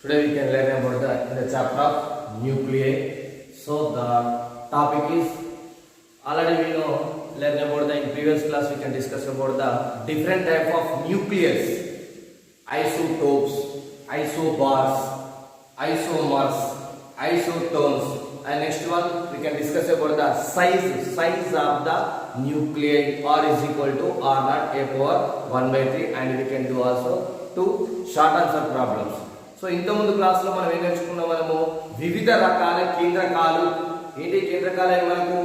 Today we can learn about the chapter of nuclei. So the topic is already we know learn about in previous class we can discuss about the different type of nucleus, isotopes, isobars, isomers, isotones, and next one we can discuss about the size of the nuclei. R is equal to R naught a power 1 by 3, and we can do also two short answer problems. So ఇంత ముందు class లో మనం ఏం నేర్చుకున్నాం, మనము వివిధ రకాల కేంద్రకాలు. ఏంటి కేంద్రకాలు? మనకు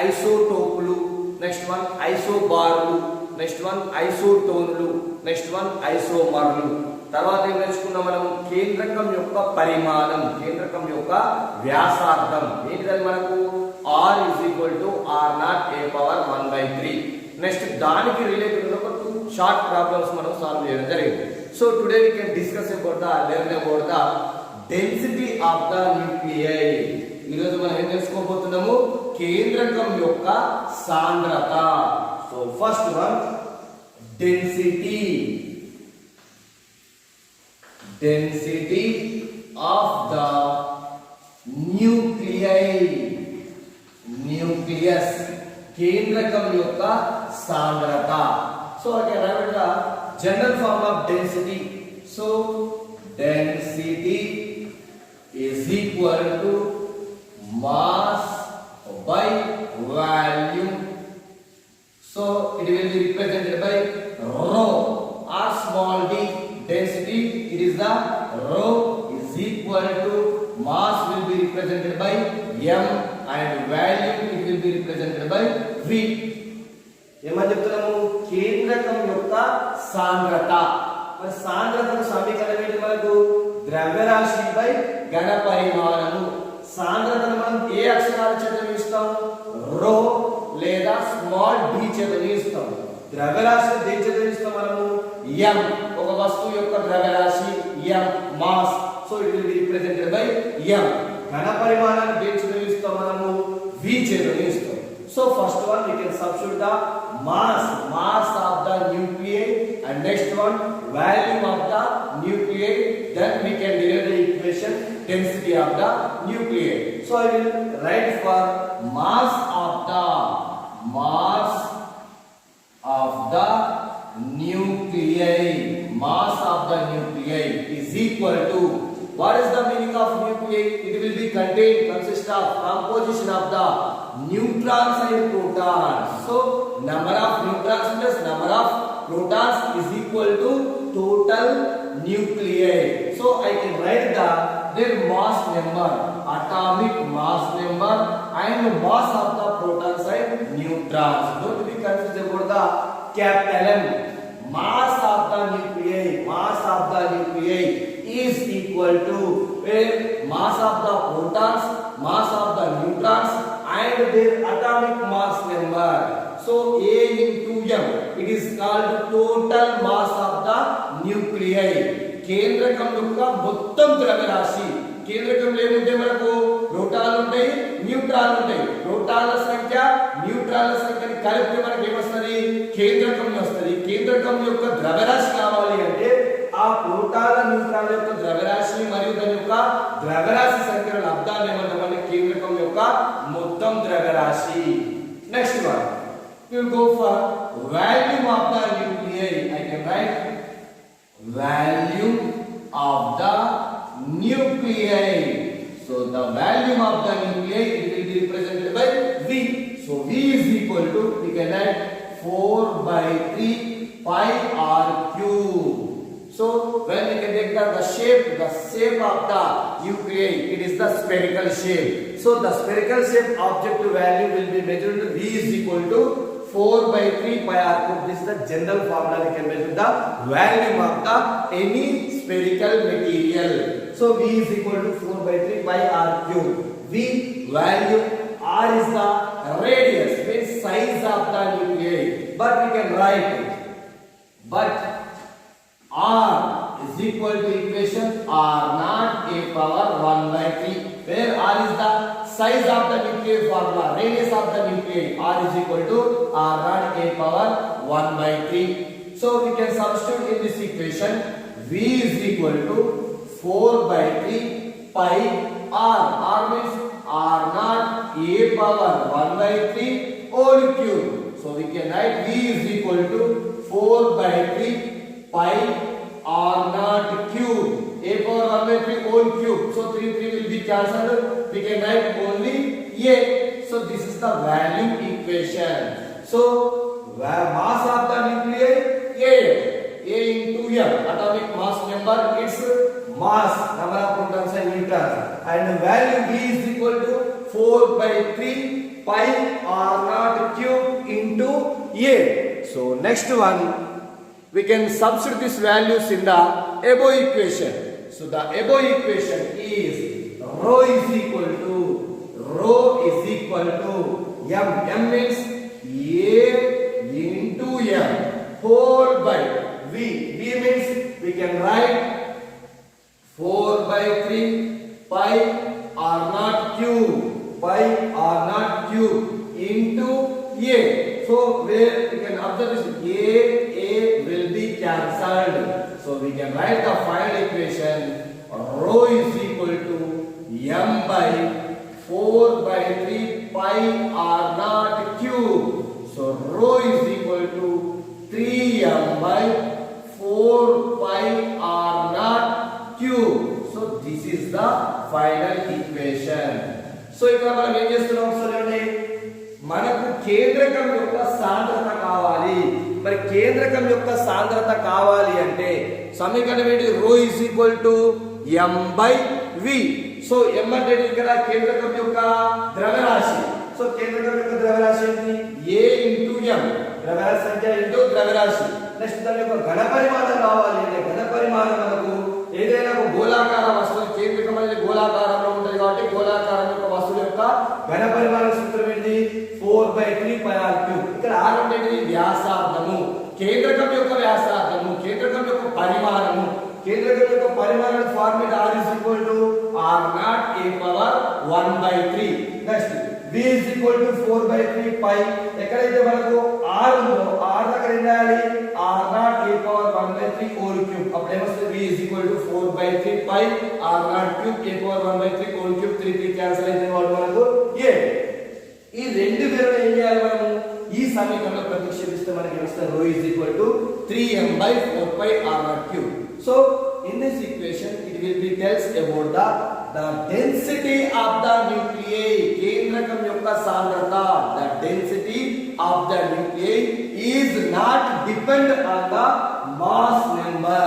ఐసోటోపులు, నెక్స్ట్ వన్ ఐసోబార్లు, నెక్స్ట్ వన్ ఐసోటోన్లు, నెక్స్ట్ వన్ ఐసోమర్లు. తర్వాత ఏం నేర్చుకున్నాం మనము? కేంద్రకం యొక్క పరిమాణం, కేంద్రకం యొక్క వ్యాసార్థం. ఏంటిది? మనకు R is equal to R naught a power 1 by 3. Next దానికి రిలేటెడ్ ఒక టూ షార్ట్ ప్రాబ్లమ్స్ మనం సాల్వ్ చేయడం జరిగింది. So today we can discuss about learn about the density of the nuclei. ఈ రోజు మనం ఏం తెలుసుకోబోతున్నాము? కేంద్రకం యొక్క సాంద్రత. So first one density of the nucleus, కేంద్రకం యొక్క సాంద్రత. So I can write the general form of density. So density is equal to mass by volume. So it will be represented by rho or small d. Density, it is the rho is equal to mass will be represented by m and volume it will be represented by v. ఏమని చెప్తున్నాము? కేంద్రకం యొక్క సాంద్రత. మరి సాంద్రతకు సమీకరణం ఏంటి? మనకు ద్రవ్యరాశి బై ఘన పరిమాణము. సాంద్రతను మనం ఏ అక్షరాల చేత ఇస్తాం? రో లేదా స్మాల్ డి చేత ఇస్తాం. ద్రవ్యరాశి దేని చేత ఇస్తాం మనము? m. ఒక వస్తువు యొక్క ద్రవ్యరాశి m, mass. So it will be represented by m. ఘన పరిమాణాన్ని దేని చేత ఇస్తాం మనము? v చేత ఇస్తాం. So first one we can substitute the mass of the nuclei, and next one volume of the nuclei. Then we can derive the equation density of the nuclei. So I will write for mass of the nuclei. Mass of the nuclei is equal to, what is the meaning of nuclei? It will be consist of composition of the neutrons and protons. So number of neutrons plus number of protons is equal to total nuclei. So I can write their mass number, atomic mass number, and mass of the protons and neutrons. Don't be confused about the capital M. Mass of the nuclei is equal to mass of the protons, mass of the neutrons, and their atomic mass number. So A into M, it is called total mass of the nuclei. కేంద్రకం యొక్క మొత్తం ద్రవ్యరాశి. కేంద్రకంలో ఏముంటాయి? మనకు ప్రోటాన్లు ఉంటాయి, న్యూట్రాన్లు ఉంటాయి. ప్రోటాన్ల సంఖ్య న్యూట్రాన్ల సంఖ్యని కలిపితే మనకి ఏమొస్తుంది? కేంద్రకం వస్తుంది. కేంద్రకం యొక్క ద్రవ్యరాశి కావాలి అంటే ఆ ప్రోటాన్ల న్యూట్రాన్ల యొక్క ద్రవ్యరాశి మరియు దాని యొక్క ద్రవ్యరాశి సంఖ్యల లబ్ధాన్ని ఏమంటామంటే కేంద్రకం యొక్క మొత్తం ద్రవ్యరాశి. Next one we will go for volume of the nuclei. I can write volume of the nuclei. So the volume of the nuclei it will be represented by v. So v is equal to, we can write 4 by 3 pi r cube. So when we can take the shape of the nuclei, it is the spherical shape. So the spherical shape objective value will be measured to v is equal to 4 by 3 pi r cube. This is the general formula. We can measure the volume of the any spherical material. So v is equal to 4 by 3 pi r cube. V value, r is the radius, means size of the nuclei. But we can write it. But r is equal to equation r naught a power 1 by 3, where r is the size of the nuclei formula, radius of the nuclei. R is equal to r naught a power 1 by 3. So we can substitute in this equation v is equal to 4 by 3 pi r. R means r naught a power 1 by 3 whole cube. So we can write v is equal to 4 by 3 pi r naught cube. A power 1 by 3 whole cube. So 3 will be cancelled. We can write only a. So this is the value equation. So mass of the nuclei A into M, atomic mass number, its mass, number of protons and neutrons, and value V is equal to 4 by 3 pi r naught cube into A. So next one, we can substitute these values in the above equation. So the above equation is rho is equal to M. M means A into M whole by V. V means we can write 4 by 3 pi r naught cube into A. So where we can observe this A will be cancelled. So we can write the final equation rho is equal to M by 4 by 3 pi r naught cube. So rho is equal to 3m by 4 pi r naught cube. So this is the final equation. So ఇక్కడ మనం ఏం చేస్తున్నాం చూడండి, మనకు కేంద్రకం యొక్క సాంద్రత కావాలి. మరి కేంద్రకం యొక్క సాంద్రత కావాలి అంటే సమీకరణం ఏంటి? rho is equal to m by v. So m అంటే ఇక్కడ కేంద్రకం యొక్క ద్రవ్యరాశి. సో కేంద్రకం యొక్క ద్రవ్యరాశి ఏంటి? a into m, ద్రవ్యరాశి సంఖ్య ఇంటూ ద్రవ్యరాశి. నెక్స్ట్ దాని యొక్క ఘన పరిమాణం కావాలి అంటే ఘన పరిమాణం మనకు ఏదైనా ఒక గోళాకార వస్తువు, కేంద్రకం అనేది గోళాకారంలో ఉంటుంది కాబట్టి గోళాకారం యొక్క వస్తువు యొక్క ఘన పరిమాణ సూత్రం ఏంటి? 4 by 3 pi r cube. ఇక్కడ r అంటే వ్యాసార్థము, కేంద్రకం యొక్క వ్యాసార్థము, కేంద్రకం యొక్క పరిమాణము. కేంద్రకం యొక్క పరిమాణం formula r is equal to r naught a power 1 by 3. Next v is equal to 4 by 3 pi. ఎక్కడైతే మనకు r ఉందో r దగ్గర ఏం చేయాలి? r naught a power 1 by 3 whole cube. అప్పుడు ఏమొస్తుంది? v is equal to 4 by 3 pi r naught cube a power 1 by 3 whole cube. 3 cancel అయితే మనకు a. ఈ రెండు విలువలు ఏం చేయాలి? మనము ఈ సమీకరణంలో ప్రతిక్షేపిస్తే మనకి వస్తుంది rho is equal to 3m by 4 pi r naught cube. So in this equation it will be tells about the density of the nuclei. కేంద్రకం యొక్క సాంద్రత, the density of the nuclei is not depend on the mass number.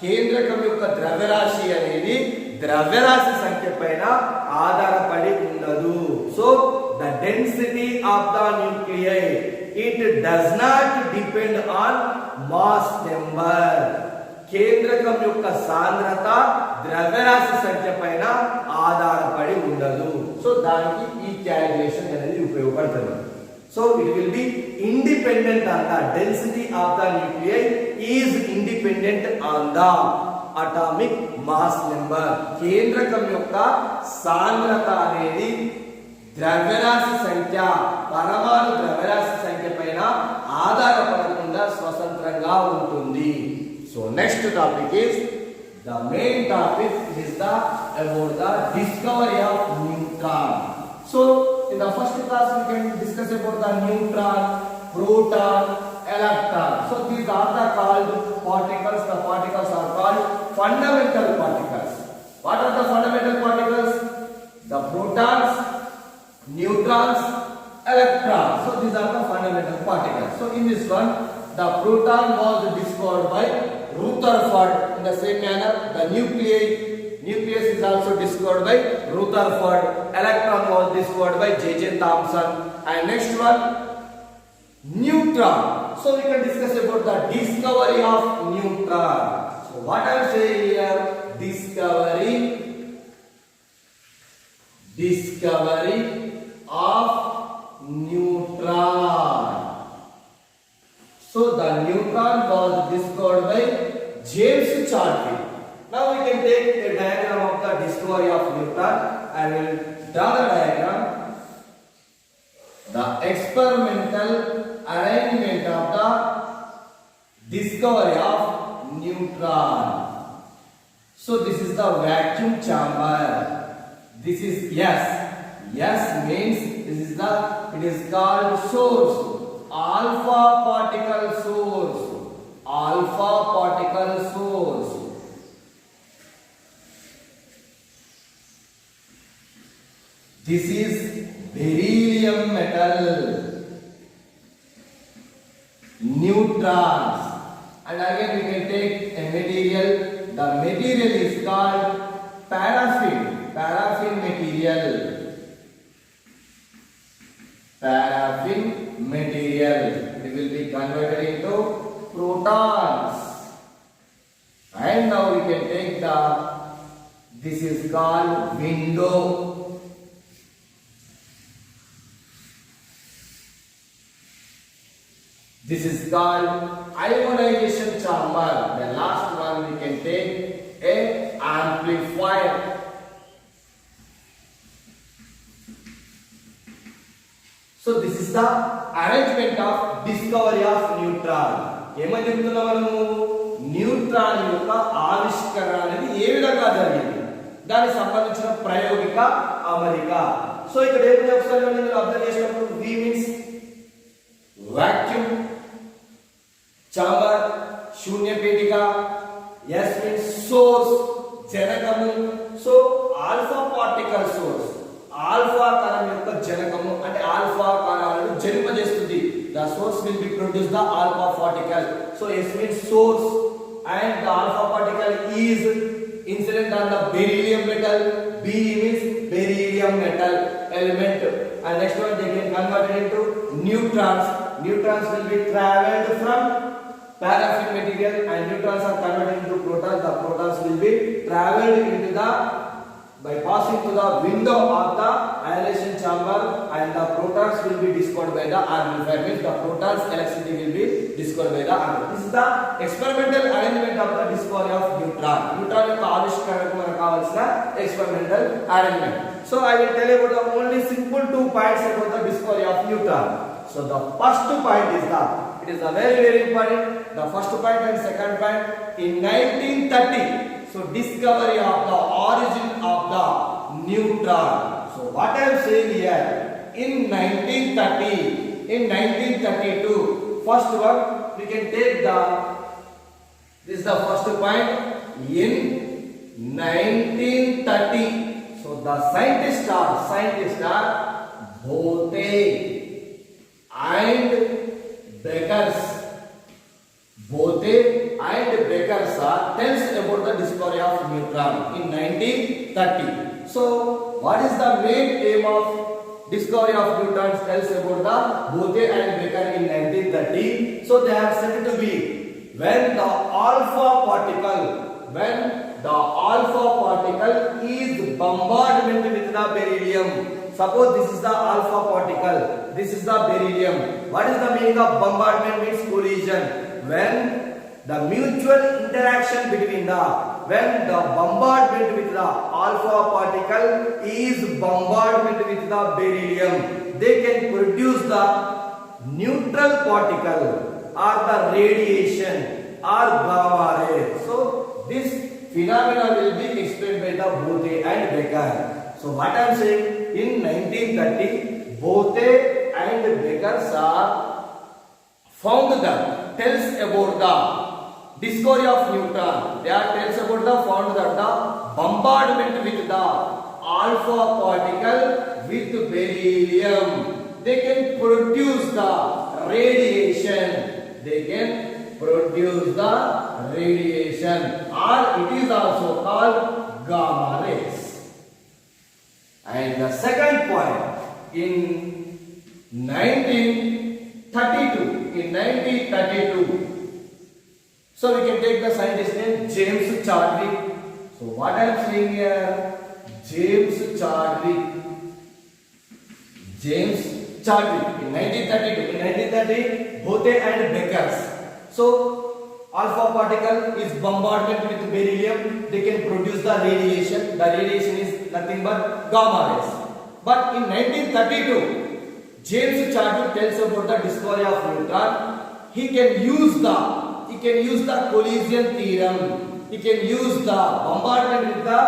కేంద్రకం యొక్క ద్రవ్యరాశి అనేది ద్రవ్యరాశి సంఖ్య పైన ఆధారపడి ఉండదు. So the density of the nuclei, it does not depend on mass number. కేంద్రకం యొక్క సాంద్రత ద్రవ్యరాశి సంఖ్య పైన ఆధారపడి ఉండదు. సో దానికి ఈ క్యాలిక్యులేషన్ అనేది ఉపయోగపడుతుంది. So it will be independent on the density of the nuclei is independent on the atomic mass number. కేంద్రకం యొక్క సాంద్రత అనేది ద్రవ్యరాశి సంఖ్య, పరమాణు ద్రవ్యరాశి సంఖ్య పైన ఆధారపడకుండా స్వతంత్రంగా ఉంటుంది. So next topic is the main topic is about the discovery of neutron. So in the first class we can discuss about the neutron, proton, electron. So these are the called particles. The particles are called fundamental particles. What are the fundamental particles? The protons, neutrons, electrons. So these are the fundamental particles. So in this one, the proton was discovered by Rutherford. In the same manner, the nucleus is also discovered by Rutherford. Electron was discovered by J.J. Thomson. And next one, neutron. So we can discuss about the discovery of neutron. So what I am saying here, discovery of neutron. So the neutron was discovered by James Chadwick. Now we can take a diagram of the discovery of neutron. I will draw the diagram. The experimental arrangement of the discovery of neutron. So this is the vacuum chamber. This is yes. Yes means this is the, it is called source. Alpha particle source. Alpha particle source. This is beryllium metal. Neutrons. And again we can take a material. The material is called paraffin. Paraffin material. Paraffin material. It will be converted into protons. And now we can take this is called window. This is called ionization chamber. The last one we can take a amplifier. So this is the arrangement of discovery of neutron. ఏమని చెప్తున్నాం మనము neutron యొక్క ఆవిష్కరణ అనేది ఏ విధంగా జరిగింది దానికి సంబంధించిన ప్రాయోగిక అమరిక. సో ఇక్కడ ఏం చెప్తారు మీరు అబ్జర్వ్ చేసినప్పుడు V మీన్స్ vacuum chamber శూన్య పేటిక, S means source జనకము. So alpha particle source alpha కణం యొక్క జనకము అంటే ఆల్ఫా కణాలను జన్మజేస్తుంది. The source will be produce the alpha particle. So S means source and the alpha particle is incident on the beryllium metal. B means beryllium metal element. And next one they can convert it into neutrons. Neutrons will be traveled from paraffin material and neutrons are converted into protons. The protons will be traveled into the by passing to the window of the ionization chamber and the protons will be discovered by the amplifier. Means the protons electricity will be discovered by the amplifier. This is the experimental arrangement of the discovery of neutron. Neutron యొక్క ఆవిష్కరణకు మనకు కావాల్సిన experimental arrangement. So I will tell you about the only simple 2 points about the discovery of neutron. So the first point is it is a very important. The first point and second point in 1930. So discovery of the origin of the neutron. So what I am saying here in 1930, in 1932, first one we can take this is the first point in 1930. So the scientists are Bothe and Beckers. Bothe and Beckers tells about the discovery of neutron in 1930. So what is the main aim of discovery of neutrons tells about the Bothe and Becker in 1930. So they have said to be when the alpha particle is bombardment with the beryllium. Suppose this is the alpha particle, this is the beryllium. What is the meaning of bombardment? Means collision. When the mutual interaction between when the bombardment with the alpha particle is bombardment with the beryllium, they can produce the neutral particle or the radiation or gamma ray. So this phenomena will be explained by the Bothe and Becker. So what I am saying, in 1930 Bothe and Becker found tells about the discovery of neutron. They are tells about the found that the bombardment with the alpha particle with beryllium, they can produce the radiation. They can produce the radiation, or it is also called gamma rays. And the second point in 1932. So we can take the scientist name James Chadwick. So what I am saying here, James Chadwick. In 1930, Bothe and Beckers. So alpha particle is bombardment with beryllium. They can produce the radiation. The radiation is nothing but gamma rays. But in 1932, James Chadwick tells about the discovery of neutron. He can use the collision theorem. you can use the bombardment with the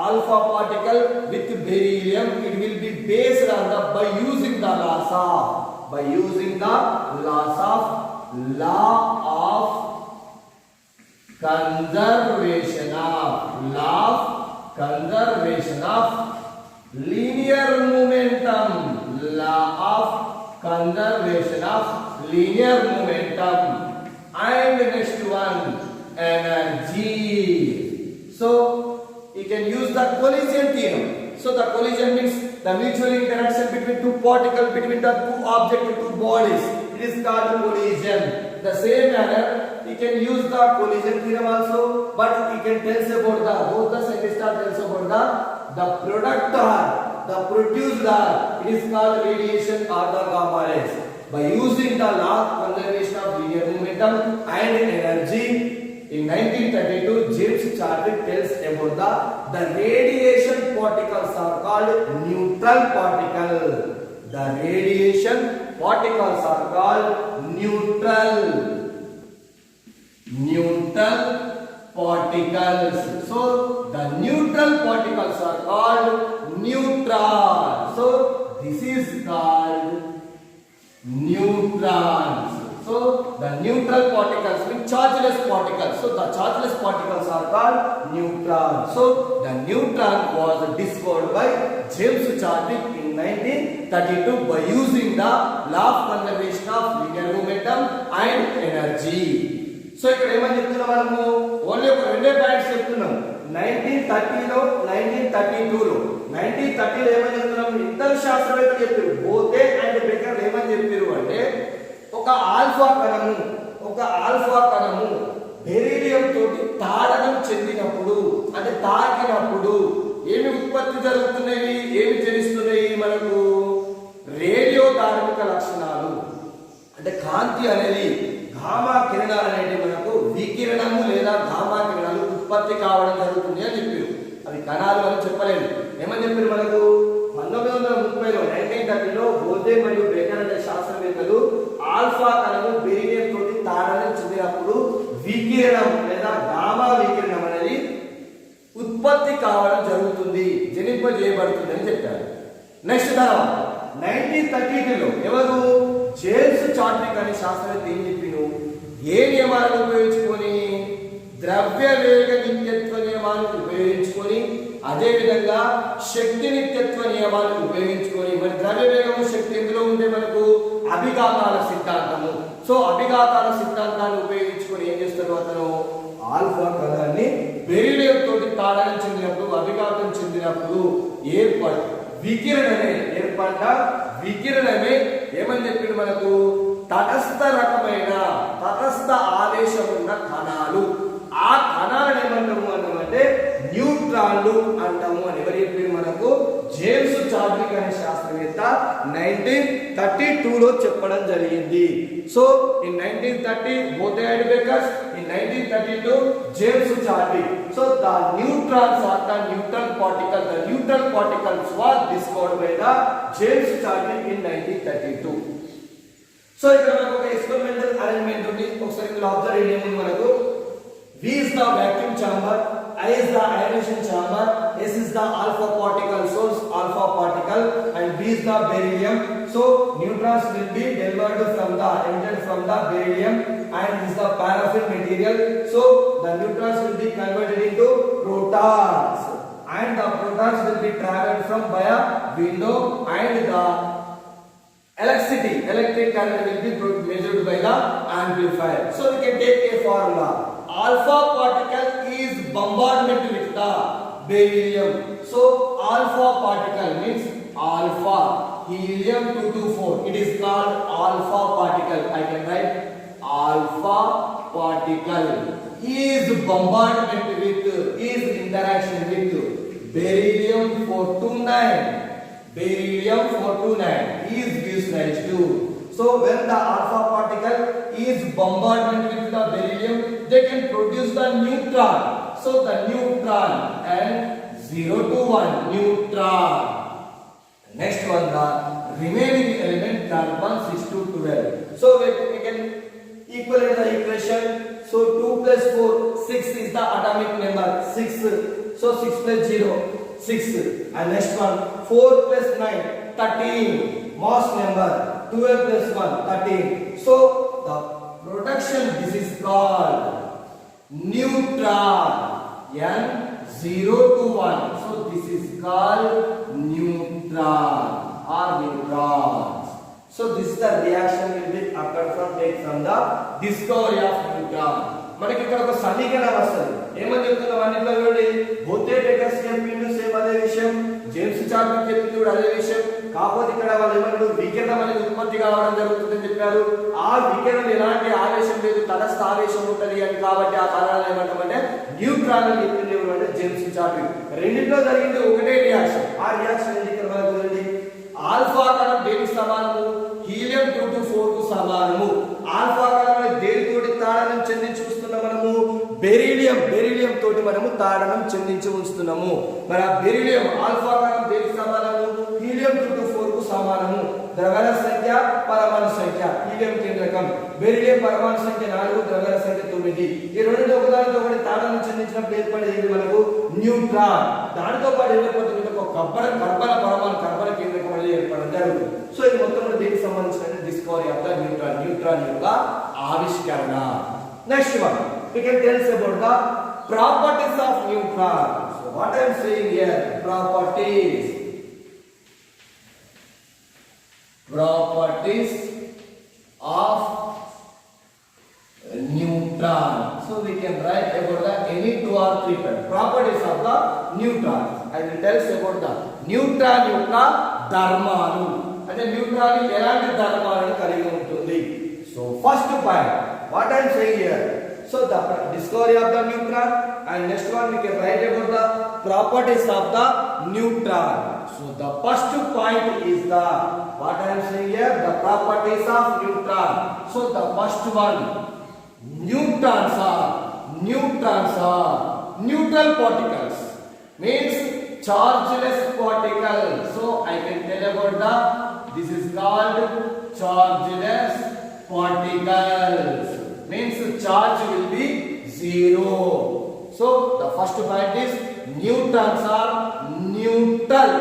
alpha particle with beryllium. It will be based on the by using the law of conservation of linear momentum. And next one, energy. So you can use the collision theorem. So the collision means the mutual interaction between two particles, between the two objects, two bodies. It is called collision. The same manner, you can use the collision theorem also, but you can tell about both the scientists are tells about the product or the produced or it is called radiation or the gamma rays. By using the law of conservation of linear momentum and energy, in 1932, James Chadwick tells about the radiation particles are called neutral particles. The radiation particles are called neutral particles. So the neutral particles are called neutrons. So this is called neutrons. So the neutral particles mean chargeless particles. So the chargeless particles are called neutrons. So the neutron was discovered by James Chadwick in 1932 by using the law of conservation of linear momentum and energy. So ఇక్కడ ఏమని చెప్తున్నాం మనము only ఒక రెండే points చెప్తున్నాం. 1930లో 1932లో 1930లో ఏమని చెప్తున్నాం ఇద్దరు శాస్త్రవేత్తలు చెప్పారు బోతే అండ్ బేకర్ ఏమని చెప్పారు అంటే ఒక ఆల్ఫా కణము బెరీలియం తోటి తాడనం చెందినప్పుడు అంటే తాకినప్పుడు ఏమి ఉత్పత్తి జరుగుతున్నాయి ఏమి జనిస్తున్నాయి మనకు రేడియో ధార్మిక లక్షణాలు అంటే కాంతి అనేది గామా కిరణాలు అనేవి మనకు వికిరణము లేదా గామా కిరణాలు ఉత్పత్తి కావడం జరుగుతుంది అని చెప్పారు. అవి కణాలు అని చెప్పలేదు. ఏమని చెప్పారు మనకు 1930లో 1930లో బోతే మరియు బేకర్ అనే శాస్త్రవేత్తలు ఆల్ఫా కణము బెరీలియం తోటి తాడనం చెందినప్పుడు వికిరణం లేదా గామా వికిరణం అనేది ఉత్పత్తి కావడం జరుగుతుంది జనింపజేయబడుతుంది అని చెప్పారు. నెక్స్ట్ తర్వాత 1932లో ఎవరు జేమ్స్ చాడ్విక్ అనే శాస్త్రవేత్త ఏం చెప్పిను ఏ నియమాలను ఉపయోగించుకొని ద్రవ్య వేగ నిత్యత్వ నియమాలను ఉపయోగించుకొని అదే విధంగా శక్తి నిత్యత్వ నియమాలను ఉపయోగించుకొని మరి ద్రవ్య వేగము శక్తి ఎందులో ఉంటే మనకు అభిఘాతాల సిద్ధాంతము. సో అభిఘాతాల సిద్ధాంతాన్ని ఉపయోగించుకొని ఏం చేస్తారు అతను ఆల్ఫా కణాన్ని బెరీలియం తోటి తాడనం చెందినప్పుడు అభిఘాతం చెందినప్పుడు ఏర్పడ వికిరణమే ఏమని చెప్పిండు మనకు తటస్థ ఆవేశం ఉన్న కణాలు. ఆ కణాలను ఏమంటాము అన్నామంటే న్యూట్రాన్లు అంటాము అని ఎవరు చెప్పిండు మనకు జేమ్స్ చాడ్విక్ అనే శాస్త్రవేత్త 1932లో చెప్పడం జరిగింది. So in 1930 both and baker's, in 1932 James Chadwick. So the neutrons are the neutral particles was discovered by the James Chadwick in 1932. So ఇక్కడ మనకు ఒక ఎక్స్పెరిమెంటల్ అరేంజ్మెంట్ ఉంది. ఒకసారి మీరు అబ్జర్వ్ చేయండి. మనకు V is the vacuum chamber, I is the ionization chamber, S is the alpha particle source, alpha particle, and B is the beryllium. So neutrons will be delivered emitted from the beryllium, and this is the paraffin material. So the neutrons will be converted into protons, and the protons will be traveled from via window, and the electric current will be measured by the amplifier. So we can take a formula. Alpha particle is bombardment with the beryllium. So alpha particle means alpha helium 224. It is called alpha particle. I can write alpha particle is bombardment with is interaction with beryllium 429 is gives rise to. So when the alpha particle is bombardment with the beryllium, they can produce the neutron. So the neutron and 0 to 1 neutron. Next one, the remaining element carbon 6 to 12. So we can equal the equation. So 2 plus 4 6 is the atomic number. 6. So 6 plus 0, 6. And next one, 4 plus 9, 13. Mass number. 12 plus 1, 13. So the production, this is called neutron. N0 to 1. So this is called neutron or neutrons. So this is the reaction will be occurred from the discovery of neutron. మనకి ఇక్కడ ఒక సమీకరణం వస్తుంది. ఏమని చెప్తున్నాం అన్నిట్లో చూడండి. బోతే బేకర్స్ చెప్పిండు సేమ్ అదే విషయం, జేమ్స్ చార్విక్ చెప్పిండు అదే విషయం. కాకపోతే ఇక్కడ వాళ్ళు ఏమన్నారు, వికిరణం అనేది ఉత్పత్తి కావడం జరుగుతుందని చెప్పారు. ఆ వికిరణం ఎలాంటి ఆవేశం లేదు, తటస్థ ఆవేశం ఉంటుంది అని, కాబట్టి ఆ పదాలను ఏమంటామంటే న్యూట్రాన్ అని చెప్పింది ఎవరంటే జేమ్స్ చార్విక్. రెండిట్లో జరిగింది ఒకటే రియాక్షన్. ఆ రియాక్షన్ ఏంటి ఇక్కడ మనకు చూడండి. ఆల్ఫా కణం దేనికి సమానము? హీలియం 224 కు సమానము. ఆల్ఫా కణం దేనితోటి తాడనం చెంది చూస్తున్నాం మనము? బెరీలియం తోటి మనము తాడనం చెందించి ఉంచుతున్నాము. మరి ఆ బెరీలియం ఆల్ఫా కణం దేనికి సమానము? హీలియం 224 కు సమానము. ద్రవ్యాల సంఖ్య, పరమాణు సంఖ్య. హీలియం కేంద్రకం, బెరీలియం పరమాణు సంఖ్య 4, ద్రవ్యాల సంఖ్య 9. ఈ రెండింటి ఒకదానితో ఒకటి తాడనం చెందించినప్పుడు ఏర్పడేది మనకు న్యూట్రాన్. దానితో పాటు ఏర్పడుతుంది ఒక కర్బన కేంద్రకం అనేది ఏర్పడడం జరుగుతుంది. సో ఇది మొత్తం దీనికి సంబంధించిన డిస్కవరీ ఆఫ్ ద న్యూట్రాన్ యొక్క ఆవిష్కరణ. Next one, we can tell us about the properties of neutron. So what I am saying here, properties of neutron. So we can write about the any 2 or 3 properties of the neutron. I will tell us about the neutron యొక్క ధర్మాలు. అంటే neutron ఎలాంటి ధర్మాలను కలిగి ఉంటుంది. So first point, what I am saying here, so the discovery of the neutron, and next one we can write about the properties of the neutron. So the first point is the, what I am saying here, the properties of neutron. So the first one, neutrons are neutral particles, means chargeless particles. So I can tell about the, this is called chargeless particles, means charge will be 0. So the first point is neutrons are neutral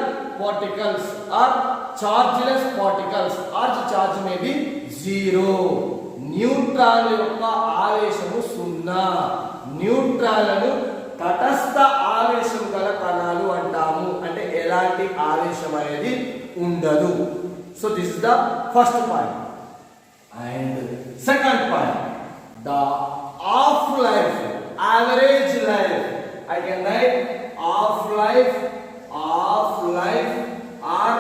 particles or chargeless particles, or charge may be 0. Neutron యొక్క ఆవేశము 0. న్యూట్రాన్లను తటస్థ ఆవేశం గల కణాలు అంటాము. అంటే ఎలాంటి ఆవేశం అనేది ఉండదు. So this is the first point. And second point, the half life, average life. I can write half life or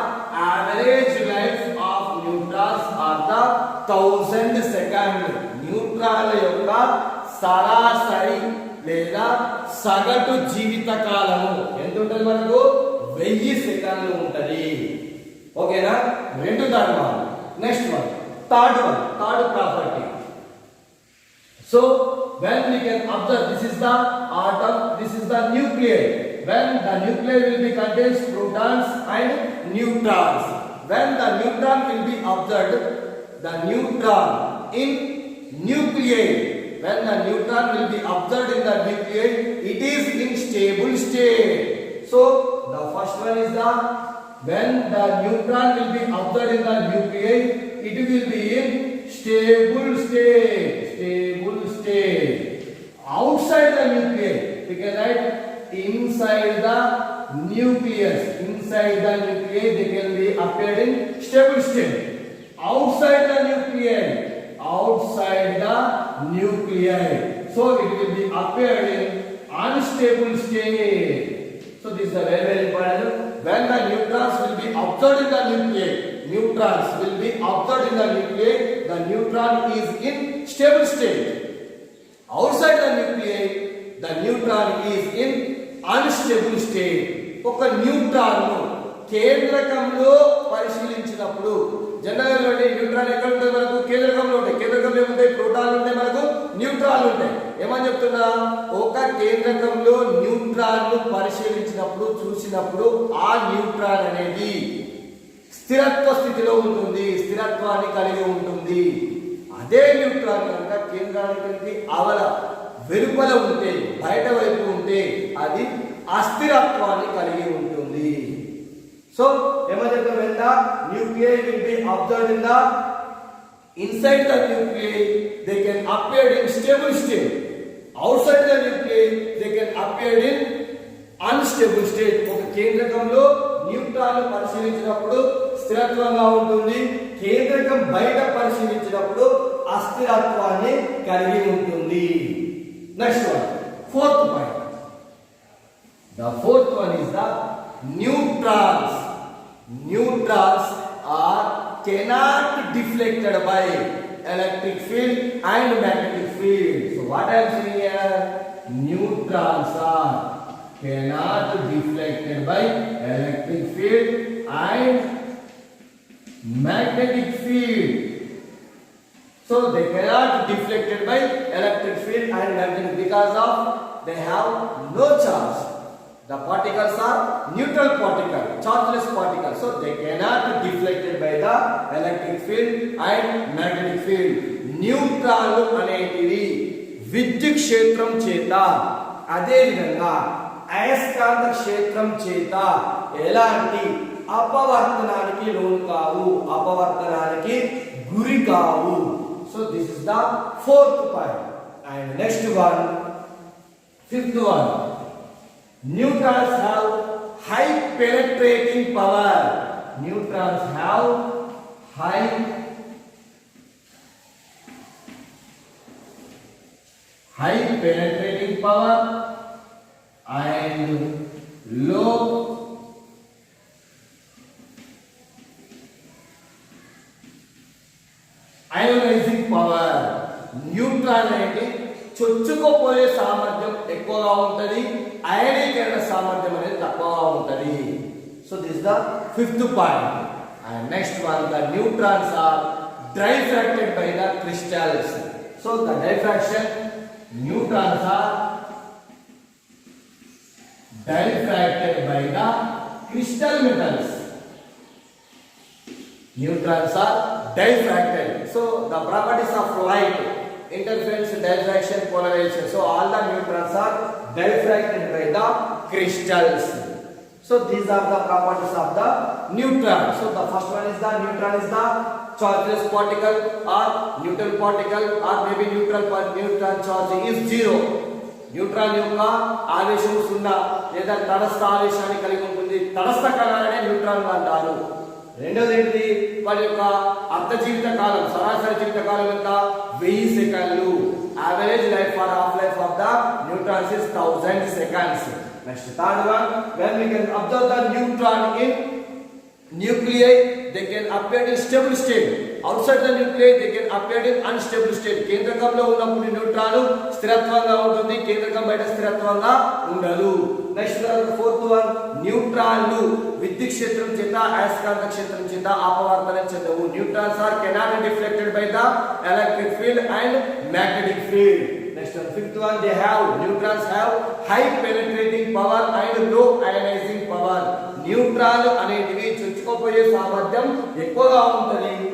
average life of neutrons are the 1000 seconds. న్యూట్రాన్ల యొక్క సరాసరి లేదా సగటు జీవిత కాలము ఎంత ఉంటుంది మనకు? 1000 సెకండ్లు ఉంటది. ఓకేనా? రెండు ధర్మాలు. Next one, third property. So when we can observe, this is the atom, this is the nuclei. When the nuclei will be contains protons and neutrons. When the neutron will be observed, the neutron in nuclei. When the neutron will be observed in the nuclei, it is in stable state. So the first one is the, when the neutron will be observed in the nuclei, it will be in stable state. Outside the nuclei, we can write inside the nucleus. Inside the nuclei, they can be appeared in stable state. Outside the nuclei, so it will be appeared in unstable state. So this is a very, very important. When the neutrons will be observed in the nuclei, the neutron is in stable state. Outside the nuclei, the neutron is in unstable state. ఒక neutron ను కేంద్రకంలో పరిశీలించినప్పుడు, general గా neutron ఎక్కడ ఉంటుంది మనకు? కేంద్రకంలో ఉంటాయి. కేంద్రకంలో ఏముంటాయి? ప్రోటాన్లు ఉంటాయి, మనకు న్యూట్రాన్లు ఉంటాయి. ఏమని చెప్తున్నా? ఒక కేంద్రకంలో న్యూట్రాన్ ను పరిశీలించినప్పుడు, చూసినప్పుడు ఆ న్యూట్రాన్ అనేది స్థిరత్వ స్థితిలో ఉంటుంది, స్థిరత్వాన్ని కలిగి ఉంటుంది. అదే న్యూట్రాన్ కనుక కేంద్రానికి వెలుపల ఉంటే బయట వైపు ఉంటే అది అస్థిరత్వాన్ని కలిగి ఉంటుంది. సో ఏమని చెప్తాం, when the nuclei will be observed in the inside the nuclei they can appear in stable state, outside the nuclei they can appear in unstable state. ఒక కేంద్రకంలో న్యూట్రాన్ పరిశీలించినప్పుడు స్థిరత్వంగా ఉంటుంది, కేంద్రకం బయట పరిశీలించినప్పుడు అస్థిరత్వాన్ని కలిగి ఉంటుంది. Next one, fourth point. The fourth one is the neutrons. Neutrons are cannot deflected by electric field and magnetic field. So what I am saying here, neutrons are cannot deflected by electric field and magnetic field. So they cannot deflected by electric field and magnetic because of they have no charge. The particles are neutral particle, chargeless particle. So they cannot deflected by the electric field and magnetic field. న్యూట్రాన్లు అనేటివి విద్యుత్ క్షేత్రం చేత అదే విధంగా అయస్కాంత క్షేత్రం చేత ఎలాంటి అపవర్తనానికి లోను కావు, అపవర్తనానికి గురి కావు. So this is the fourth point. And next one, fifth one. Neutrons have high penetrating power. Neutrons have high penetrating power and low ionizing power. Neutron అనేది చొచ్చుకుపోయే సామర్థ్యం ఎక్కువగా ఉంటుంది, అయనీకరణ సామర్థ్యం అనేది తక్కువగా ఉంటుంది. So this the fifth point. And next one, the neutrons are diffracted by the crystals. So the diffraction, neutrons are diffracted by the crystal metals. Neutrons are diffracted. So the properties of light, interference, diffraction, polarization. So all the neutrons are diffracted by the crystals. So these are the properties of the neutron. So the first one is the neutron is the chargeless particle or neutral particle, or maybe neutron charge is zero. Neutron యొక్క ఆవేశం సున్నా లేదా తటస్థ ఆవేశాన్ని కలిగి ఉంటుంది. తటస్థ కణాలనే న్యూట్రాన్లు అంటారు. రెండోది ఏంటి, వాటి యొక్క అర్ధ జీవిత కాలం, సరాసరి జీవిత కాలం ఎంత, 1000 సెకండ్లు. Average life or half life of the neutrons is 1000 seconds. Next third one, when we can observe the neutron in nuclei, they can appear in stable state. Outside the nuclei they can appear in unstable state. కేంద్రకంలో ఉన్నప్పుడు neutron స్థిరత్వంగా ఉంటుంది, కేంద్రకం బయట స్థిరత్వంగా ఉండదు. Next fourth one, న్యూట్రాన్లు విద్యుత్ క్షేత్రం చేత అయస్కాంత క్షేత్రం చేత అపవర్తనం చెందవు. Neutrons are cannot deflected by the electric field and magnetic field. Next fifth one, they have neutrons have high penetrating power and low ionizing power. న్యూట్రాన్లు అనేటివి చొచ్చుకుపోయే సామర్థ్యం ఎక్కువగా ఉంటుంది,